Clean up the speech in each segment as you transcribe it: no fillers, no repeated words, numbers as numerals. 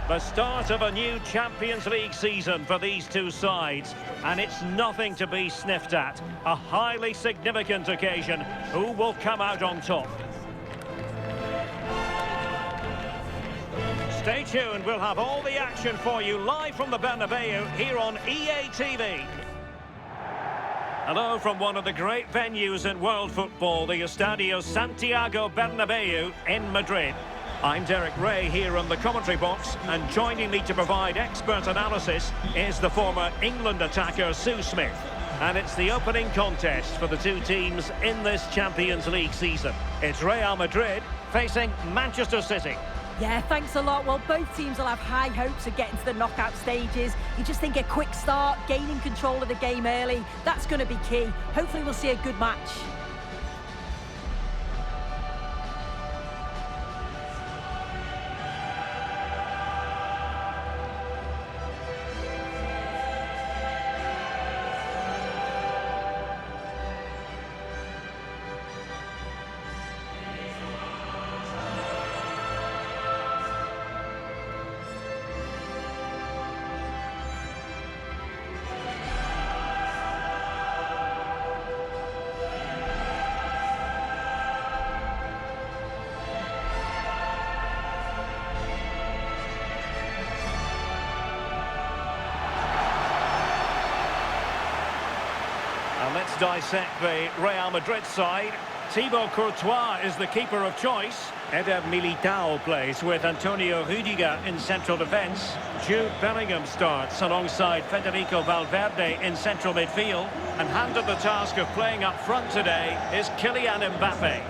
The start of a new Champions League season for these two sides, and it's nothing to be sniffed at. A highly significant occasion. Who will come out on top? Stay tuned, we'll have all the action for you live from the Bernabeu here on EA TV. Hello from one of the great venues in world football, the Estadio Santiago Bernabeu in Madrid. I'm Derek Ray here on the commentary box, and joining me to provide expert analysis is the former England attacker Sue Smith. And it's the opening contest for the two teams in this Champions League season. It's Real Madrid facing Manchester City. Yeah, thanks a lot. Well, both teams will have high hopes of getting to the knockout stages. You just think a quick start, gaining control of the game early, that's going to be key. Hopefully we'll see a good match. Let's dissect the Real Madrid side. Thibaut Courtois is the keeper of choice. Eder Militao plays with Antonio Rudiger in central defence. Jude Bellingham starts alongside Federico Valverde in central midfield. And handed the task of playing up front today is Kylian Mbappé.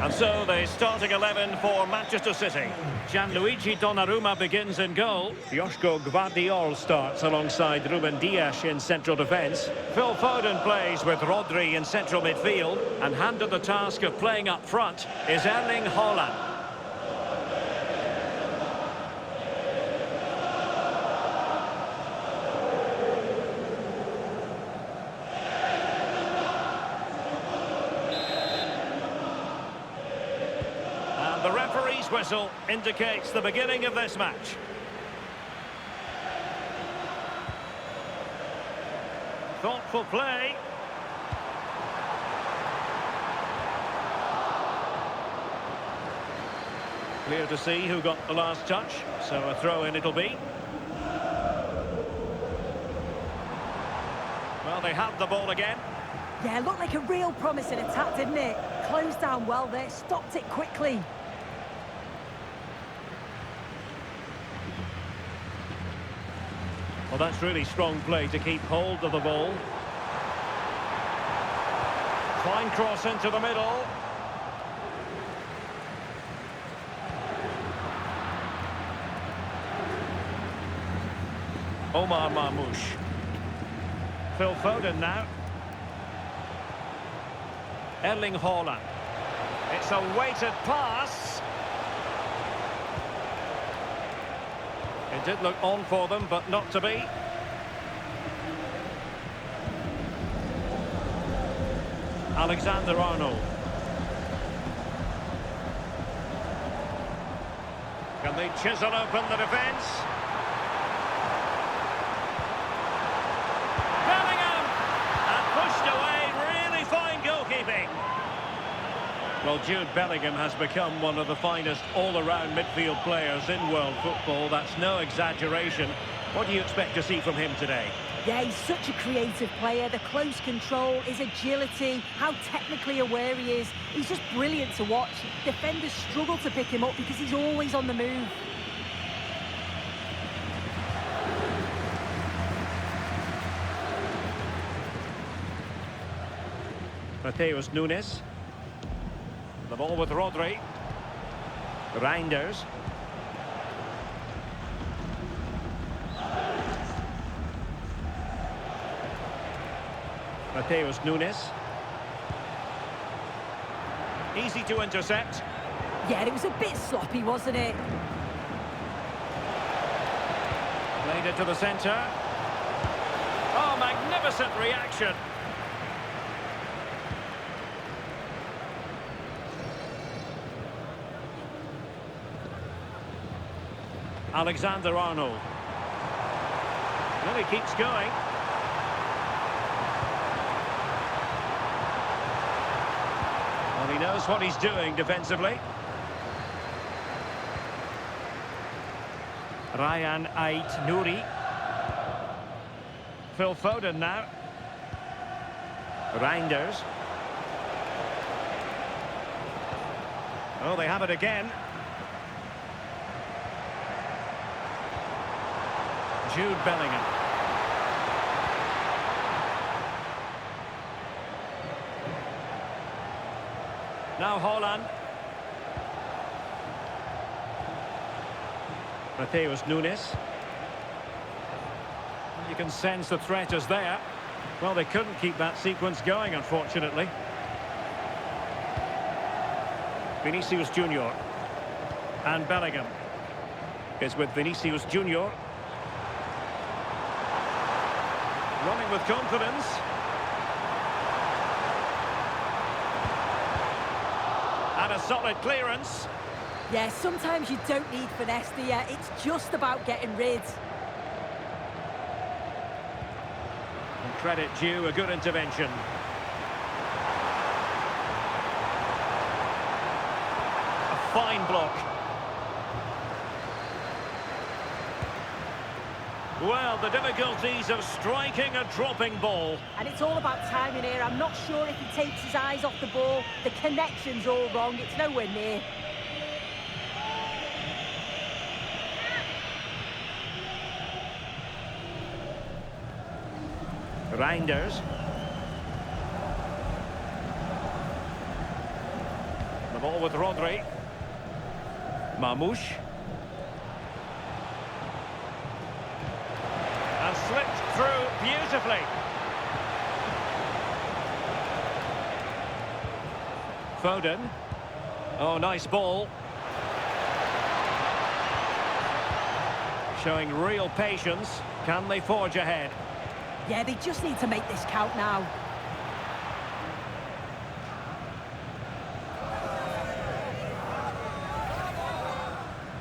And so the starting 11 for Manchester City. Gianluigi Donnarumma begins in goal. Joško Gvardiol starts alongside Ruben Dias in central defence. Phil Foden plays with Rodri in central midfield. And handed the task of playing up front is Erling Haaland. The referee's whistle indicates the beginning of this match. Thoughtful play. Clear to see who got the last touch, so a throw-in it'll be. Well, they had the ball again. Yeah, looked like a real promising attack, didn't it? Closed down well there, stopped it quickly. Well, that's really strong play to keep hold of the ball. Fine cross into the middle. Omar Marmoush. Phil Foden now. Erling Haaland. It's a weighted pass. It did look on for them, but not to be. Alexander-Arnold. Can they chisel open the defence? Bellingham! And pushed away, really fine goalkeeping. Well, Jude Bellingham has become one of the finest all-around midfield players in world football. That's no exaggeration. What do you expect to see from him today? Yeah, he's such a creative player. The close control, his agility, how technically aware he is. He's just brilliant to watch. Defenders struggle to pick him up because he's always on the move. Mateus Nunes. The ball with Rodri. Reinders. Mateus Nunes. Easy to intercept. Yeah, it was a bit sloppy, wasn't it? Played it to the centre. Oh, magnificent reaction. Alexander-Arnold. Well, he keeps going. Well, he knows what he's doing defensively. Ryan Ait-Nouri. Phil Foden now. Reinders. Oh, they have it again. Jude Bellingham. Now Haaland. Mateus Nunes. You can sense the threat is there. Well, they couldn't keep that sequence going, unfortunately. Vinicius Junior. And Bellingham is with Vinicius Junior. Running with confidence. And a solid clearance. Yeah, sometimes you don't need finesse, do you? It's just about getting rid. And credit due, a good intervention. A fine block. Well, the difficulties of striking a dropping ball. And it's all about timing here. I'm not sure if he takes his eyes off the ball. The connection's all wrong. It's nowhere near. Reinders. The ball with Rodri. Mamouche. And slipped through beautifully. Foden. Oh, nice ball. Showing real patience. Can they forge ahead? Yeah, they just need to make this count now.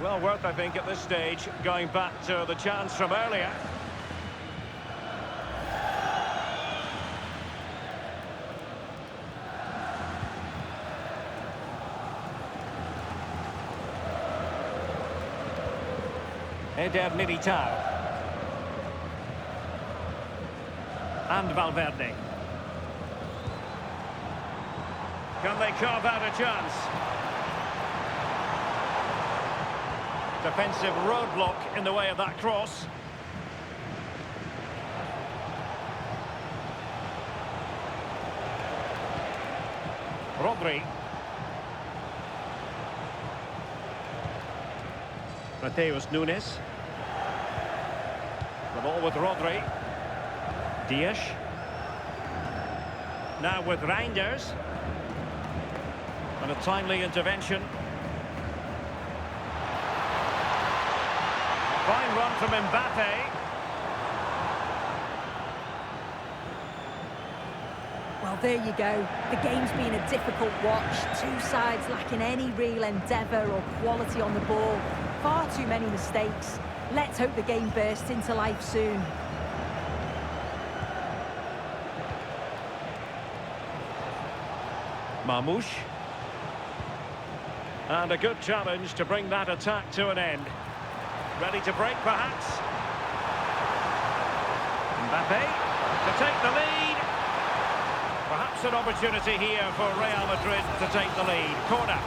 Well worth, I think, at this stage, going back to the chance from earlier. Eder Militao. And Valverde. Can they carve out a chance? Defensive roadblock in the way of that cross. Rodri. Mateus Nunes. The ball with Rodri. Dias. Now with Reinders. And a timely intervention. Fine run from Mbappé. Well, there you go. The game's been a difficult watch. Two sides lacking any real endeavour or quality on the ball. Far too many mistakes. Let's hope the game bursts into life soon. Mamouche. And a good challenge to bring that attack to an end. Ready to break, perhaps? Mbappé to take the lead. Perhaps an opportunity here for Real Madrid to take the lead. Corner.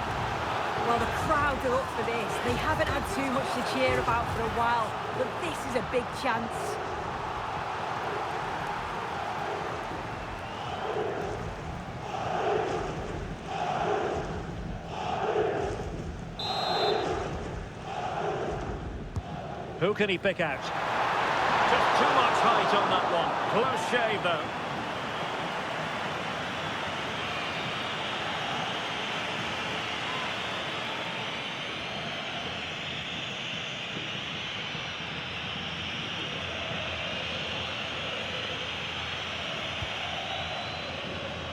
Well, the crowd are up for this. They haven't had too much to cheer about for a while, but this is a big chance. Who can he pick out? Just too much height on that one. Close shave, though.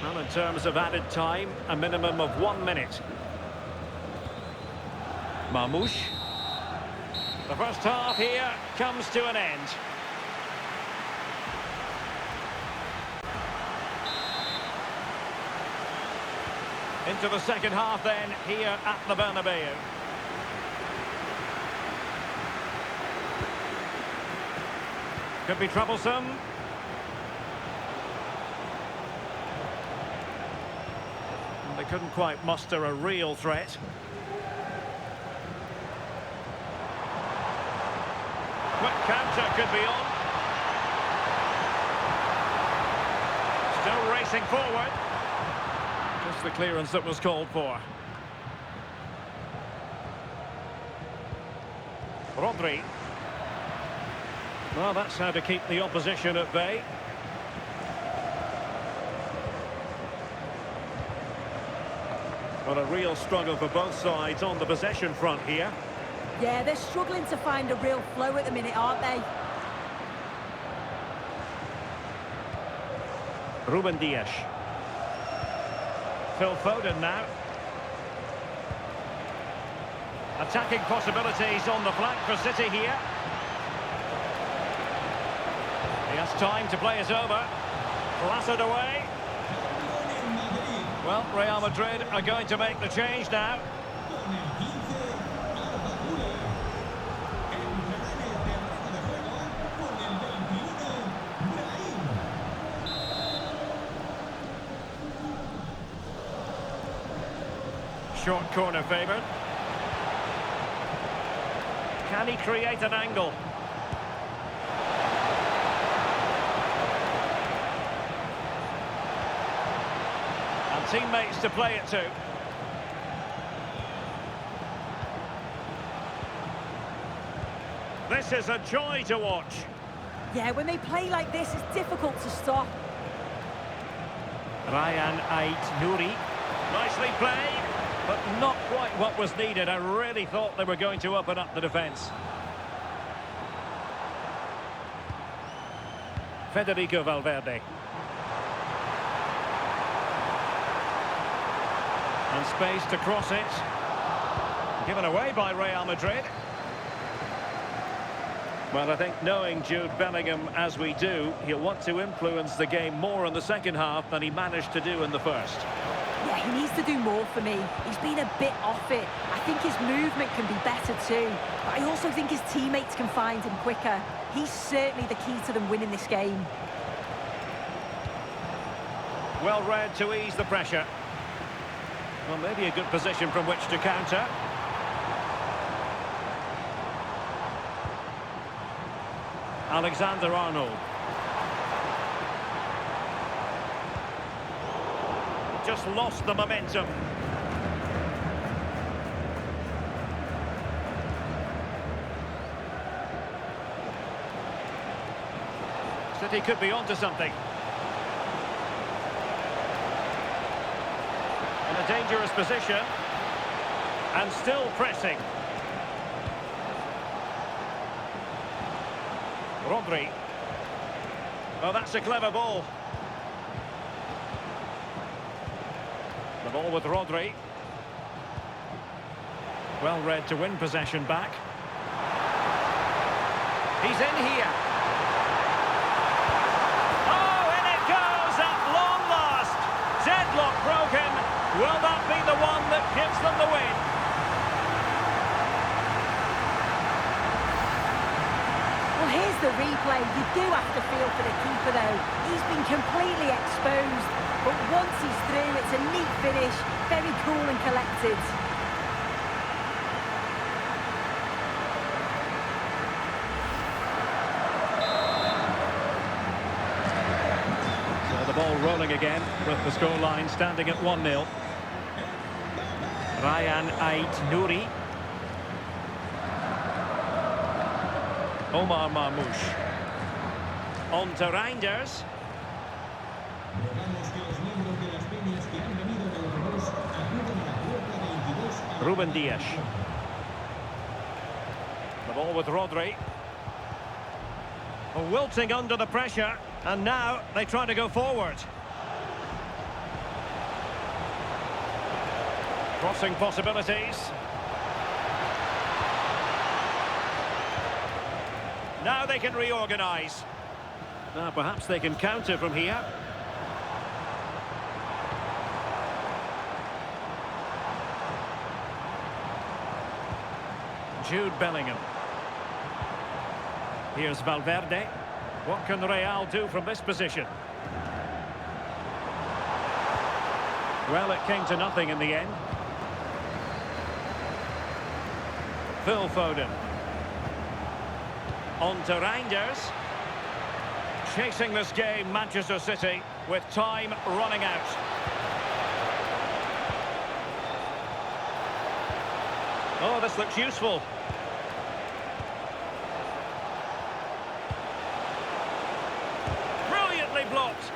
Well, in terms of added time, a minimum of 1 minute. Marmoush. The first half here comes to an end. Into the second half then, here at the Bernabeu. Could be troublesome. They couldn't quite muster a real threat. Quick counter could be on. Still racing forward. Just the clearance that was called for. Rodri. Well, that's how to keep the opposition at bay. But a real struggle for both sides on the possession front here. Yeah, they're struggling to find a real flow at the minute, aren't they? Ruben Dias. Phil Foden now. Attacking possibilities on the flank for City here. He has time to play it over. Blasted away. Well, Real Madrid are going to make the change now. Short corner favoured. Can he create an angle? And teammates to play it to. This is a joy to watch. Yeah, when they play like this, it's difficult to stop. Ryan Ait-Nouri. Nicely played, but not quite what was needed. I really thought they were going to open up the defence. Federico Valverde. And space to cross it. Given away by Real Madrid. Well, I think knowing Jude Bellingham as we do, he'll want to influence the game more in the second half than he managed to do in the first. Yeah, he needs to do more for me. He's been a bit off it. I think his movement can be better too. But I also think his teammates can find him quicker. He's certainly the key to them winning this game. Well read to ease the pressure. Well, maybe a good position from which to counter. Alexander-Arnold. Just lost the momentum. City could be onto something. In a dangerous position. And still pressing. Rodri. Oh, that's a clever ball. The ball with Rodri. Well read to win possession back. He's in here. Oh, in it goes at long last. Deadlock broken. Will that be the one that gives them the win? Well, here's the replay. You do have to feel for the keeper, though. He's been completely exposed. But once he's through, it's a neat finish. Very cool and collected. So the ball rolling again with the scoreline standing at 1-0. Ryan Ait-Nouri. Omar Marmoush. On to Reinders. Ruben Dias. The ball with Rodri. Wilting under the pressure, and now they try to go forward. Crossing possibilities. Now they can reorganise. Now perhaps they can counter from here. Jude Bellingham. Here's Valverde. What can Real do from this position? Well, it came to nothing in the end. Phil Foden. On to Reinders. Chasing this game, Manchester City, with time running out. Oh, this looks useful. Brilliantly blocked.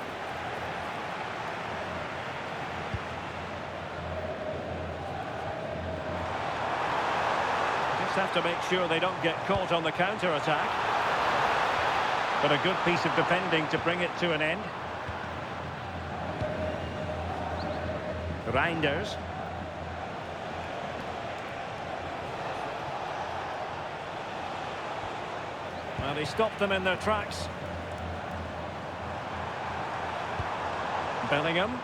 Just have to make sure they don't get caught on the counter-attack. But a good piece of defending to bring it to an end. Reinders. Well, he stopped them in their tracks. Bellingham.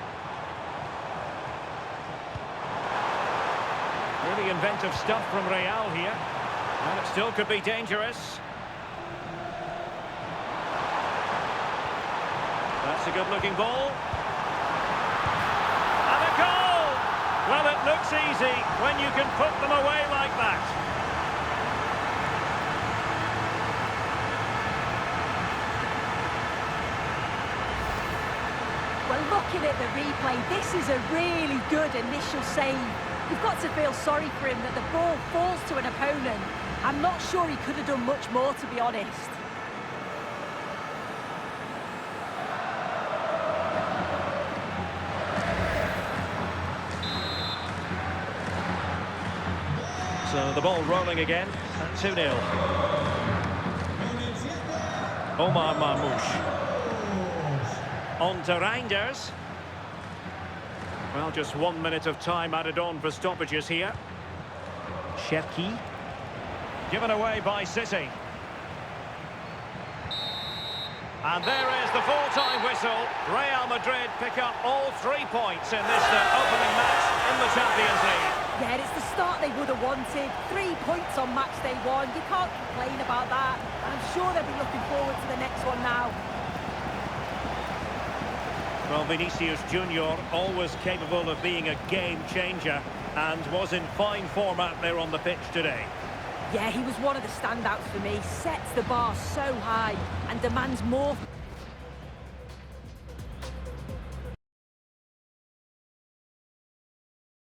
Really inventive stuff from Real here. And it still could be dangerous. That's a good-looking ball. And a goal! Well, it looks easy when you can put them away like that. Well, looking at the replay, this is a really good initial save. You've got to feel sorry for him that the ball falls to an opponent. I'm not sure he could have done much more, to be honest. So the ball rolling again at 2-0. Omar Marmoush. On to Reinders. Well, just 1 minute of time added on for stoppages here. Cherki. Given away by City. And there is the full-time whistle. Real Madrid pick up all 3 points in this opening match in the Champions League. Yeah, it's the start they would have wanted. 3 points on match day one. You can't complain about that. And I'm sure they'll be looking forward to the next one now. Well, Vinicius Junior, always capable of being a game changer, and was in fine form out there on the pitch today. Yeah, he was one of the standouts for me. Sets the bar so high and demands more.